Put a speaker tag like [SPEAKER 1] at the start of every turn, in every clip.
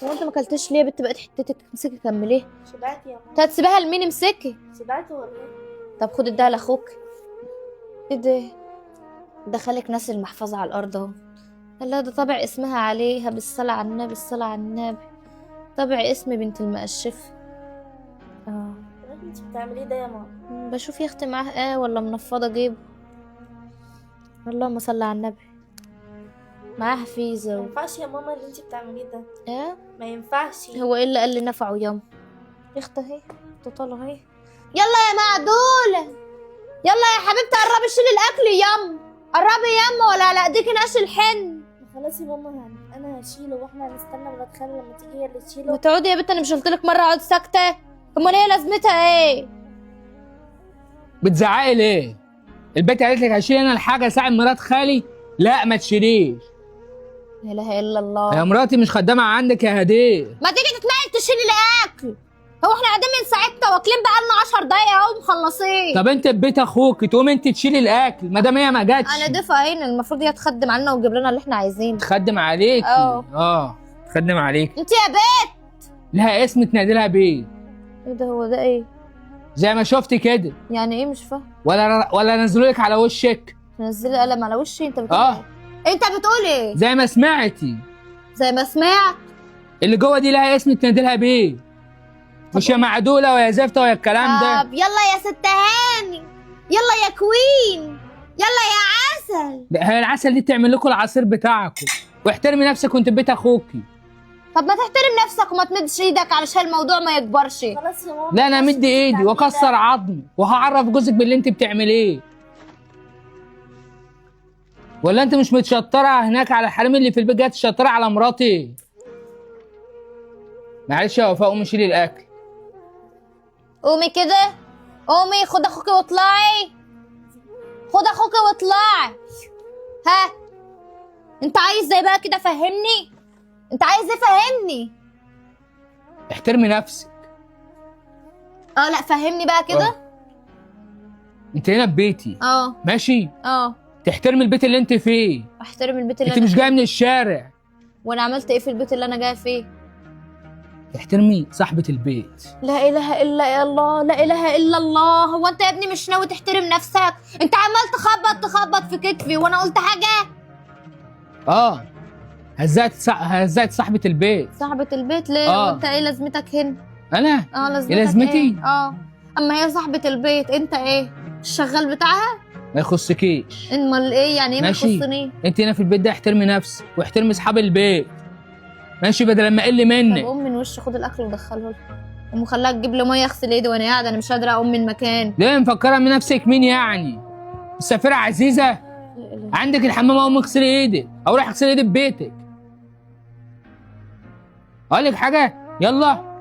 [SPEAKER 1] هو انت ما اكلتش ليه يا بنت؟ بقت حتتك، امسكي كمليه.
[SPEAKER 2] شبعت يا ماما.
[SPEAKER 1] انت هتسيبها لمين؟ امسكي.
[SPEAKER 2] شبعت ولا ايه؟
[SPEAKER 1] طب خد اديها لاخوك. ايه ده؟ دخلك ناس المحفظة على الارض اهو. لا ده طبع اسمها عليها، بالصلاة على النبي، الصلاة على النبي. طبع اسم بنت المقشفة. اه
[SPEAKER 2] انت بتعملي ده يا ماما؟
[SPEAKER 1] بشوف يا اختي معاه ولا منفضة جيب. اللهم صل على النبي. معاه
[SPEAKER 2] ما
[SPEAKER 1] حفيظة
[SPEAKER 2] ينفعش يا ماما اللي انت بتعمليه ده.
[SPEAKER 1] ايه؟
[SPEAKER 2] ما ينفعش.
[SPEAKER 1] هو ايه اللي قال لي نفعه ياما؟ يا اختي اهي تطلع اهي. يلا يا معدولة، يلا يا حبيبتي قربي شيلي الاكل ياما، قربي ياما ولا لا اديكي نقش الحن.
[SPEAKER 2] خلاص يا ماما، انا هشيله واحنا هنستنى ولاد خالي لما تيجي هي اللي
[SPEAKER 1] ما
[SPEAKER 2] تشيله.
[SPEAKER 1] تقعدي يا بنت، انا مش قلت لك مره اقعد ساكته؟ امال ايه لازمتها ايه؟
[SPEAKER 3] بتزعقي ليه؟ البنت قالت لك هشيل انا الحاجه ساعة مرات خالي؟ لا ما تشيليش.
[SPEAKER 1] لا اله الا
[SPEAKER 3] يا
[SPEAKER 1] الله.
[SPEAKER 3] مراتي مش خدامه عندك يا هديه.
[SPEAKER 1] ما تيجي تتنقل تشيلي الاكل. هو احنا قاعدين من ساعتها واكلين بقالنا 10 دقايق اهو مخلصين.
[SPEAKER 3] طب انت في بيت اخوك تقوم انت تشيلي الاكل ما دام هي ما جاتش.
[SPEAKER 1] انا ضيفه هنا، المفروض هي تخدم علينا وتجيب لنا اللي احنا عايزينه.
[SPEAKER 3] تخدم عليكي. تخدم عليك.
[SPEAKER 1] انت يا بنت
[SPEAKER 3] لها اسم تنادي لها بيه.
[SPEAKER 1] ايه ده؟ هو ده ايه؟
[SPEAKER 3] زي ما شفتي كده.
[SPEAKER 1] يعني ايه؟ مش فاهم.
[SPEAKER 3] ولا نزلوا لك على وشك.
[SPEAKER 1] تنزلي قلم على وشي؟ انت بتقول ايه؟ انت بتقول ايه؟
[SPEAKER 3] زي ما سمعتي.
[SPEAKER 1] زي ما سمعت.
[SPEAKER 3] اللي جوه دي لها اسم تنادي لها بيه. مش يا معدوله ويا زفته ويا الكلام ده.
[SPEAKER 1] طب يلا يا ست هاني، يلا يا كوين، يلا يا عسل.
[SPEAKER 3] هي العسل دي تعمل لكم العصير بتاعكم. واحترمي نفسك وانت في بيت اخوكي.
[SPEAKER 1] طب ما تحترم نفسك وما تمدش ايدك علشان الموضوع ما يكبرش.
[SPEAKER 2] خلاص يا ماما.
[SPEAKER 3] لا انا مدي ايدي واكسر عظمي وهعرف جوزك باللي انت بتعمليه. ولا انت مش متشطره هناك على الحريم اللي في البيت جايه تشطره على مراتي؟ معلش يا وفاء قومي شيلي الاكل.
[SPEAKER 1] قومي كده، قومي خد اخوك واطلعي، خد اخوك واطلعي. ها انت عايز زي بقى كده؟ فهمني انت عايز ايه؟ فهمني.
[SPEAKER 3] احترمي نفسك.
[SPEAKER 1] لا فهمني بقى كده.
[SPEAKER 3] انت هنا في بيتي. ماشي. تحترمي البيت اللي انت فيه.
[SPEAKER 1] احترم البيت اللي
[SPEAKER 3] انت
[SPEAKER 1] انا
[SPEAKER 3] مش جايه من الشارع.
[SPEAKER 1] وانا عملت ايه في البيت اللي انا جايه فيه؟
[SPEAKER 3] احترمي صاحبه البيت.
[SPEAKER 1] لا اله الا الله، لا اله الا الله. هو انت يا ابني مش ناوي تحترم نفسك؟ انت عمال تخبط في كتفي وانا قلت حاجه؟
[SPEAKER 3] هزقت صاحبه البيت.
[SPEAKER 1] صاحبه البيت ليه؟ وانت ايه لازمتك هنا؟
[SPEAKER 3] انا؟
[SPEAKER 1] لازمتك
[SPEAKER 3] ايه لازمتي؟
[SPEAKER 1] ايه؟ اما هي صاحبه البيت، انت ايه؟ الشغال بتاعها؟
[SPEAKER 3] ما يخصكيش.
[SPEAKER 1] امال ايه يعني؟ ايه ما يخصني؟
[SPEAKER 3] انت هنا في البيت ده احترمي نفسك واحترمي اصحاب البيت. ماشي بدل لما اقل منك.
[SPEAKER 1] طب قوم من وش، خد الاكل ودخله لها. قوم خلاها تجيب لي ميه اغسل ايدي وانا قاعده، انا مش قادره اقوم من مكان.
[SPEAKER 3] ليه مفكره من نفسك مين يعني؟ السفيره عزيزه؟ عندك الحمام اقوم اغسلي ايدك او روح اغسلي ايدك ببيتك. اقول لك حاجه؟ يلا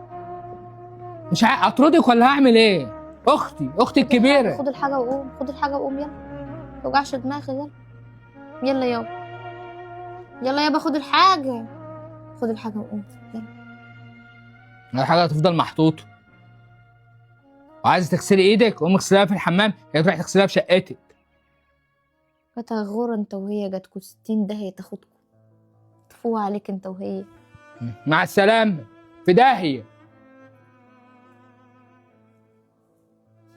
[SPEAKER 3] مش اطردك ولا هعمل ايه؟ اختي الكبيره.
[SPEAKER 1] خد الحاجه وقوم، خد الحاجه وقوم يلا، ما توجعش دماغي. يلا يلا يابا، يلا يابا خد الحاجه، خد الحاجه وقوم يلا.
[SPEAKER 3] الحاجه هتفضل محطوطه. وعايزه تغسلي ايدك قومي اغسليها في الحمام، هي تروحي تغسليها في شقتك.
[SPEAKER 1] كانت غورة انت وهي، جاتكوا 60 داهيه تاخدكوا، تفوها عليك انت وهي.
[SPEAKER 3] مع السلامه في داهيه.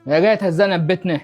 [SPEAKER 3] هي جايه تهزقنا في بيتنا.